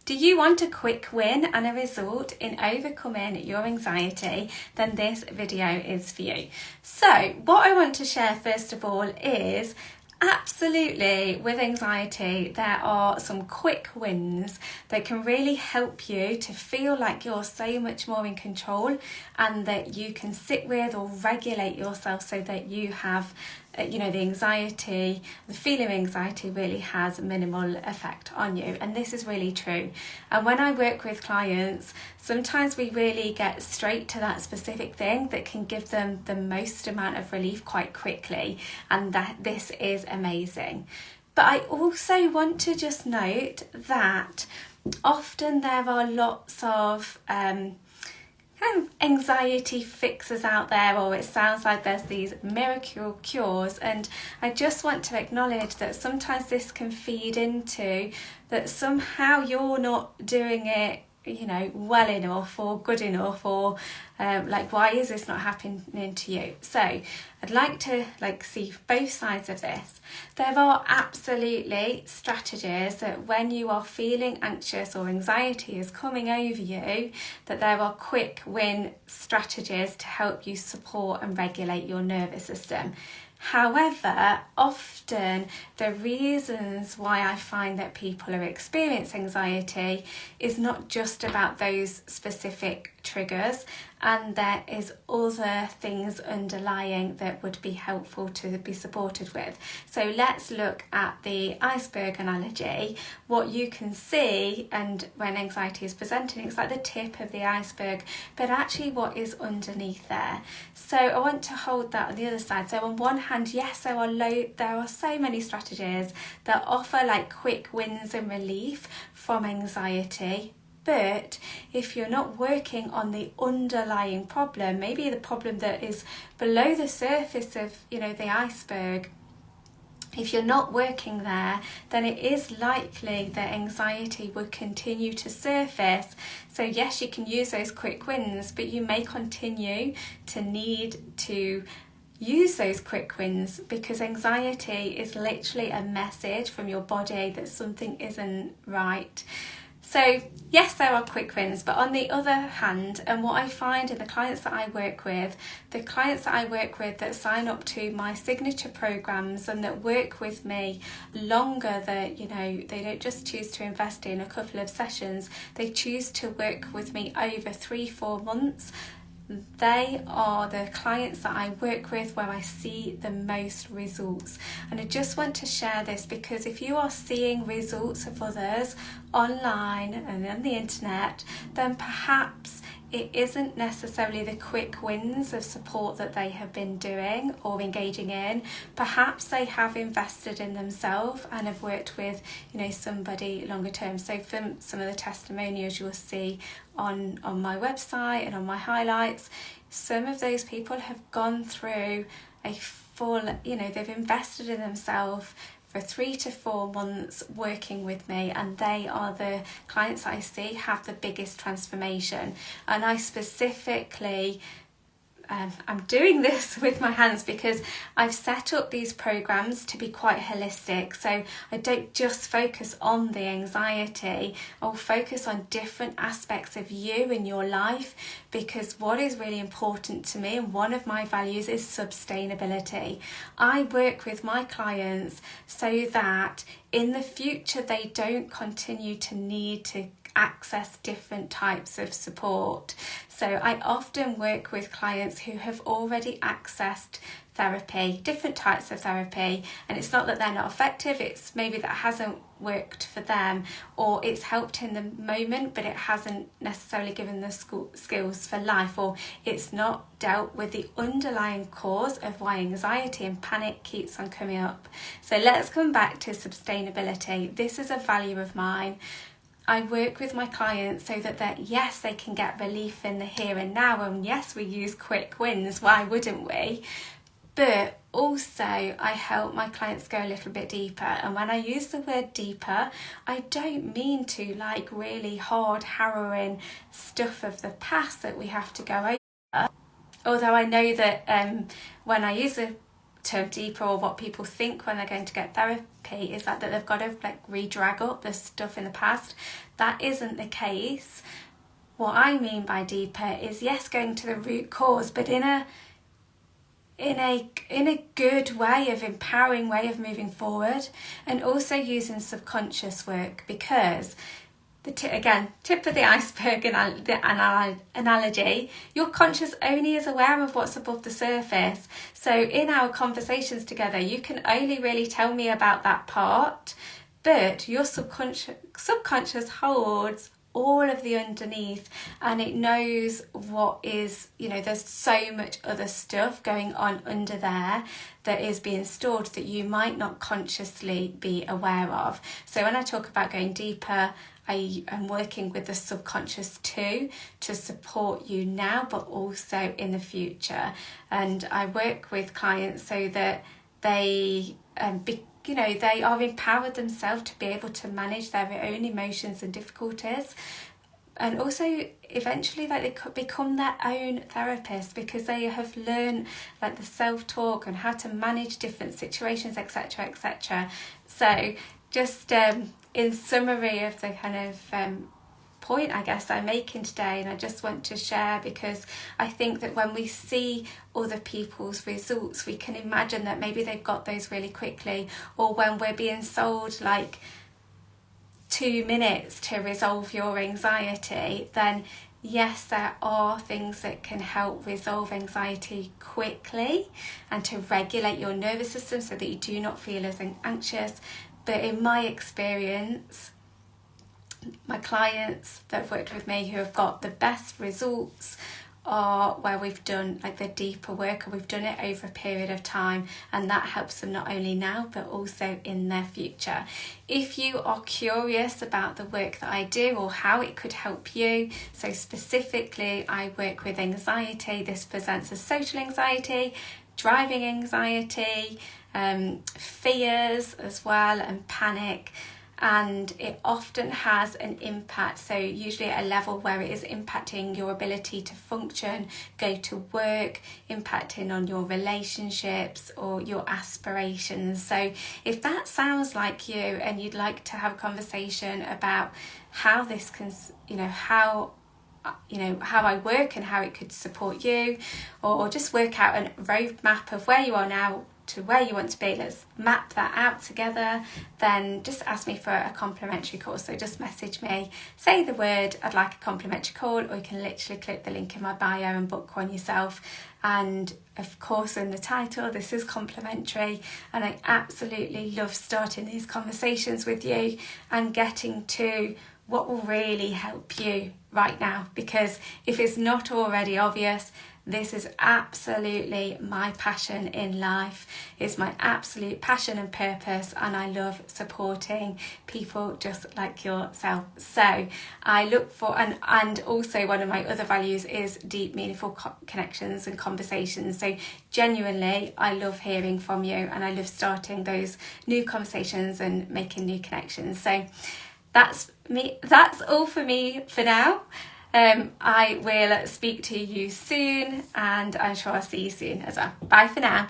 Do you want a quick win and a result in overcoming your anxiety? Then this video is for you. So what I want to share first of all is absolutely with anxiety there are some quick wins that can really help you to feel like you're so much more in control and that you can sit with or regulate yourself so that you have the anxiety, the feeling of anxiety really has minimal effect on you. And this is really true. And when I work with clients, sometimes we really get straight to that specific thing that can give them the most amount of relief quite quickly. And that this is amazing. But I also want to just note that often there are lots of kind of anxiety fixes out there, or it sounds like there's these miracle cures, and I just want to acknowledge that sometimes this can feed into that somehow you're not doing it well enough or good enough, or why is this not happening to you? So I'd like to see both sides of this. There are absolutely strategies that when you are feeling anxious or anxiety is coming over you, that there are quick win strategies to help you support and regulate your nervous system. However, often the reasons why I find that people are experiencing anxiety is not just about those specific triggers, and there is other things underlying that would be helpful to be supported with. So let's look at the iceberg analogy. What you can see, and when anxiety is presenting, it's like the tip of the iceberg, but actually what is underneath there. So I want to hold that on the other side. So on one hand, yes, there are so many strategies that offer quick wins and relief from anxiety. But if you're not working on the underlying problem, maybe the problem that is below the surface of, the iceberg, if you're not working there, then it is likely that anxiety will continue to surface. So yes, you can use those quick wins, but you may continue to need to use those quick wins because anxiety is literally a message from your body that something isn't right. So yes, there are quick wins, but on the other hand, and what I find in the clients that I work with that sign up to my signature programs and that work with me longer, that they don't just choose to invest in a couple of sessions, they choose to work with me over 3-4 months. They are the clients that I work with where I see the most results. And I just want to share this because if you are seeing results of others online and on the internet, then perhaps it isn't necessarily the quick wins of support that they have been doing or engaging in. Perhaps they have invested in themselves and have worked with, somebody longer term. So from some of the testimonials you'll see on my website and on my highlights, some of those people have gone through a full, they've invested in themselves for 3 to 4 months working with me, and they are the clients that I see have the biggest transformation. And I specifically I'm doing this with my hands because I've set up these programs to be quite holistic. So I don't just focus on the anxiety, I'll focus on different aspects of you in your life, because what is really important to me and one of my values is sustainability. I work with my clients so that in the future they don't continue to need to access different types of support. So I often work with clients who have already accessed therapy, different types of therapy, and it's not that they're not effective, it's maybe that hasn't worked for them, or it's helped in the moment but it hasn't necessarily given the skills for life, or it's not dealt with the underlying cause of why anxiety and panic keeps on coming up. So let's come back to sustainability. This is a value of mine. I work with my clients so that yes, they can get relief in the here and now, and yes, we use quick wins, why wouldn't we? But also I help my clients go a little bit deeper, and when I use the word deeper, I don't mean to really hard, harrowing stuff of the past that we have to go over. Although I know that when I use the term deeper, or what people think when they're going to get therapy, is that they've got to like re-drag up the stuff in the past. That isn't the case. What I mean by deeper is, yes, going to the root cause, but in a good way, of empowering way of moving forward, and also using subconscious work, because tip of the iceberg analogy, your conscious only is aware of what's above the surface. So in our conversations together, you can only really tell me about that part, but your subconscious holds all of the underneath, and it knows what is, there's so much other stuff going on under there that is being stored that you might not consciously be aware of. So when I talk about going deeper, I am working with the subconscious too, to support you now, but also in the future. And I work with clients so that they they are empowered themselves to be able to manage their own emotions and difficulties, and also eventually that they could become their own therapist, because they have learned like the self-talk and how to manage different situations, etc., etc. So just in summary of the kind of point I guess I'm making today, and I just want to share, because I think that when we see other people's results, we can imagine that maybe they've got those really quickly, or when we're being sold like 2 minutes to resolve your anxiety, then yes, there are things that can help resolve anxiety quickly and to regulate your nervous system so that you do not feel as anxious. But in my experience, my clients that have worked with me who have got the best results are where we've done like the deeper work, and we've done it over a period of time, and that helps them not only now but also in their future. If you are curious about the work that I do or how it could help you, so specifically I work with anxiety. This presents as social anxiety, driving anxiety, fears as well, and panic. And it often has an impact, so usually at a level where it is impacting your ability to function, go to work, impacting on your relationships or your aspirations. So if that sounds like you and you'd like to have a conversation about how this can, how I work and how it could support you, or just work out a roadmap of where you are now to where you want to be, let's map that out together, then just ask me for a complimentary call. So just message me, say the word "I'd like a complimentary call," or you can literally click the link in my bio and book one yourself. And of course, in the title, this is complimentary, and I absolutely love starting these conversations with you and getting to what will really help you right now, because if it's not already obvious, this is absolutely my passion in life. It's my absolute passion and purpose, and I love supporting people just like yourself. So I look for, and also one of my other values is deep, meaningful connections and conversations. So genuinely, I love hearing from you, and I love starting those new conversations and making new connections. So that's me. That's all for me for now. I will speak to you soon, and I'm sure I'll see you soon as well. Bye for now.